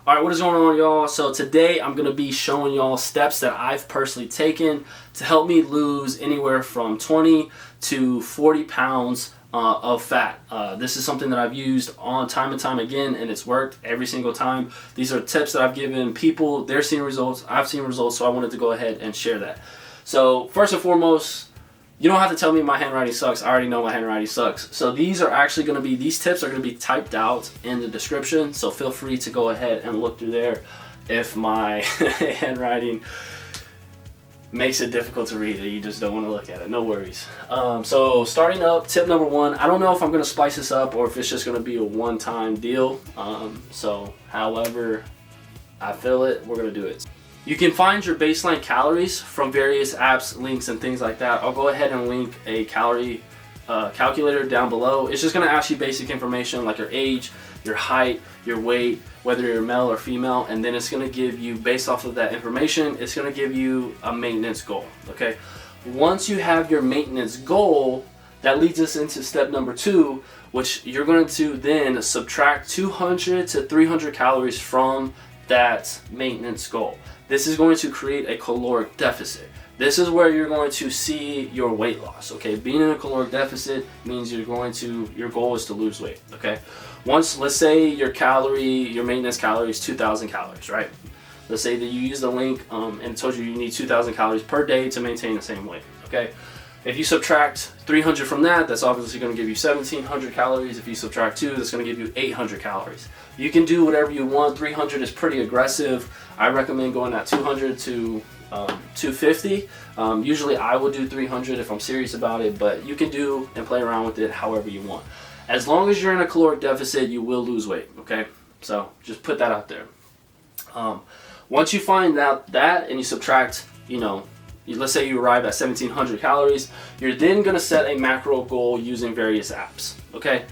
Alright, what is going on, y'all? So today I'm going to be showing y'all steps that I've personally taken to help me lose anywhere from 20 to 40 pounds of fat. This is something that I've used on time and time again, and it's worked every single time. These are tips that I've given people. They're seeing results. I've seen results, so I wanted to go ahead and share that. So first and foremost, you don't have to tell me my handwriting sucks. I already know my handwriting sucks. So these tips are going to be typed out in the description. So feel free to go ahead and look through there if my handwriting makes it difficult to read and you just don't want to look at it. No worries. So starting up, tip number one, I don't know if I'm going to spice this up or if it's just going to be a one-time deal. So however I feel it, we're going to do it. You can find your baseline calories from various apps, links, and things like that. I'll go ahead and link a calorie calculator down below. It's just going to ask you basic information like your age, your height, your weight, whether you're male or female, and then it's going to give you, based off of that information, it's going to give you a maintenance goal. Okay. Once you have your maintenance goal, that leads us into step number two, which you're going to then subtract 200 to 300 calories from that maintenance goal. This is going to create a caloric deficit. This is where you're going to see your weight loss. Okay, being in a caloric deficit means your goal is to lose weight. Okay, let's say your maintenance calorie is 2,000 calories, right? Let's say that you use the link and it told you need 2,000 calories per day to maintain the same weight. Okay, if you subtract 300 from that, that's obviously going to give you 1,700 calories. If you subtract 2, that's going to give you 800 calories. You can do whatever you want. 300 is pretty aggressive. I recommend going at 200 to 250. Usually I would do 300 if I'm serious about it, but you can do and play around with it however you want. As long as you're in a caloric deficit, you will lose weight, okay? So just put that out there. Once you find out that and you subtract, let's say you arrive at 1,700 calories, you're then going to set a macro goal using various apps, okay?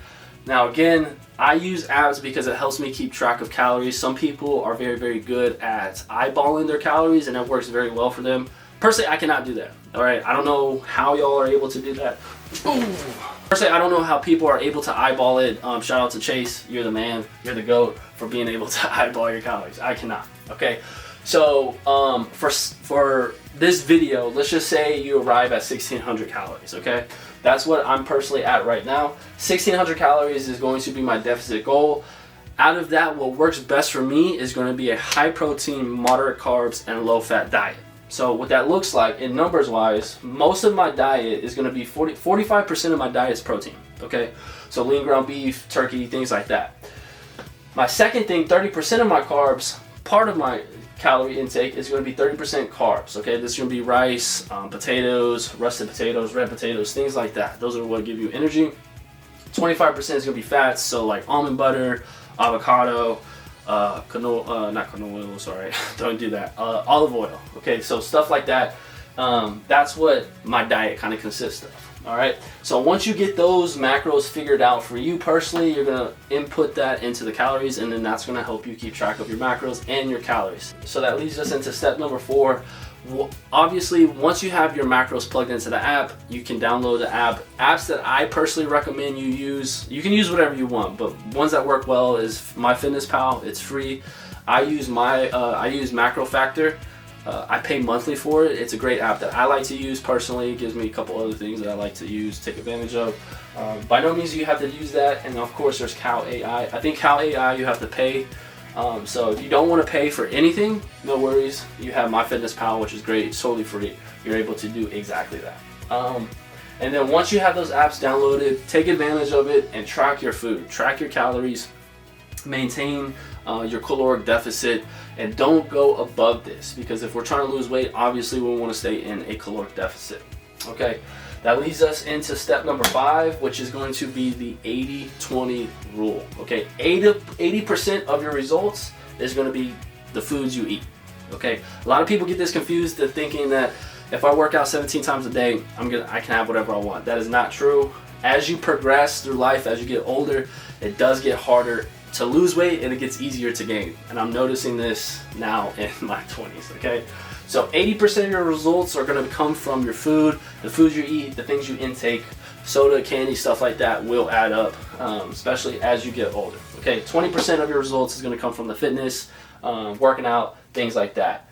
Now again, I use apps because it helps me keep track of calories. Some people are very, very good at eyeballing their calories and it works very well for them. Personally, I cannot do that, all right? I don't know how y'all are able to do that. Personally, I don't know how people are able to eyeball it. Shout out to Chase, you're the man, you're the GOAT for being able to eyeball your calories. I cannot, okay? So for this video, let's just say you arrive at 1,600 calories, okay? That's what I'm personally at right now. 1,600 calories is going to be my deficit goal. Out of that, what works best for me is going to be a high protein, moderate carbs, and low fat diet. So what that looks like in numbers wise, most of my diet is going to be 45% of my diet is protein, okay? So lean ground beef, turkey, things like that. My second thing, 30% of my carbs, part of my calorie intake is going to be 30% carbs, okay? This is going to be rice, potatoes, russet potatoes, red potatoes, things like that. Those are what give you energy. 25% is going to be fats, so like almond butter, avocado, not canola oil, sorry, don't do that, olive oil, okay? So stuff like that, that's what my diet kind of consists of. All right, so once you get those macros figured out for you personally, you're gonna input that into the calories, and then that's gonna help you keep track of your macros and your calories. So that leads us into step number 4. Obviously, once you have your macros plugged into the app, you can download the app. Apps that I personally recommend you use, you can use whatever you want, but ones that work well is MyFitnessPal. It's free. I use MacroFactor. I pay monthly for it. It's a great app that I like to use personally. It gives me a couple other things that I like to use, take advantage of. By no means you have to use that. And of course there's Cal AI. I think Cal AI you have to pay. So if you don't want to pay for anything, no worries. You have MyFitnessPal, which is great. It's totally free. You're able to do exactly that. And then once you have those apps downloaded, take advantage of it and track your food. Track your calories. Maintain your caloric deficit, and don't go above this, because if we're trying to lose weight, obviously we want to stay in a caloric deficit. Okay, that leads us into step number 5, which is going to be the 80-20 rule. Okay, 80% of your results is going to be the foods you eat. Okay, a lot of people get this confused. They're thinking that if I work out 17 times a day, I can have whatever I want. That is not true. As you progress through life, as you get older, it does get harder to lose weight and it gets easier to gain. And I'm noticing this now in my 20s, okay? So 80% of your results are gonna come from your food, the foods you eat, the things you intake soda, candy, stuff like that will add up, especially as you get older. Okay, 20% of your results is going to come from the fitness, working out, things like that.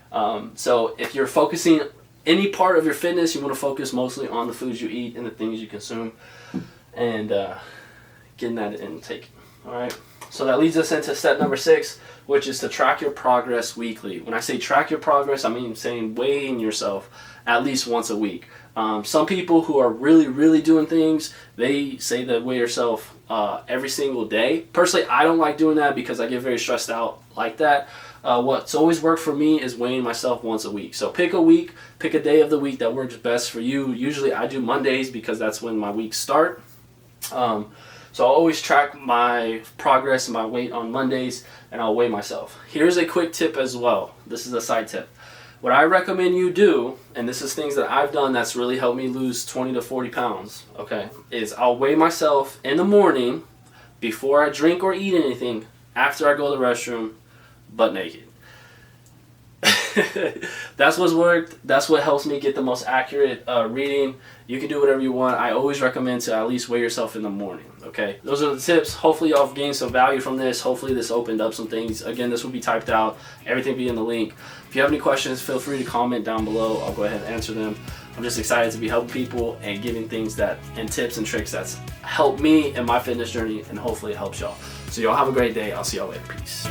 So if you're focusing any part of your fitness, you want to focus mostly on the foods you eat and the things you consume, and getting that intake. All right. So that leads us into step number 6, which is to track your progress weekly. When I say track your progress, I mean saying weighing yourself at least once a week. Some people who are really doing things, they say that weigh yourself every single day. Personally, I don't like doing that because I get very stressed out like that. What's always worked for me is weighing myself once a week. So pick a week, pick a day of the week that works best for you. Usually I do Mondays because that's when my weeks start. So I'll always track my progress and my weight on Mondays, and I'll weigh myself. Here's a quick tip as well. This is a side tip. What I recommend you do, and this is things that I've done that's really helped me lose 20 to 40 pounds, okay, is I'll weigh myself in the morning before I drink or eat anything, after I go to the restroom, butt naked. That's what's worked. That's what helps me get the most accurate reading. You can do whatever you want. I always recommend to at least weigh yourself in the morning. Okay, those are the tips. Hopefully y'all have gained some value from this. Hopefully this opened up some things. Again, this will be typed out. Everything will be in the link. If you have any questions, feel free to comment down below. I'll go ahead and answer them. I'm just excited to be helping people and giving things that and tips and tricks that's helped me in my fitness journey, and hopefully it helps y'all. So y'all have a great day. I'll see y'all later. Peace.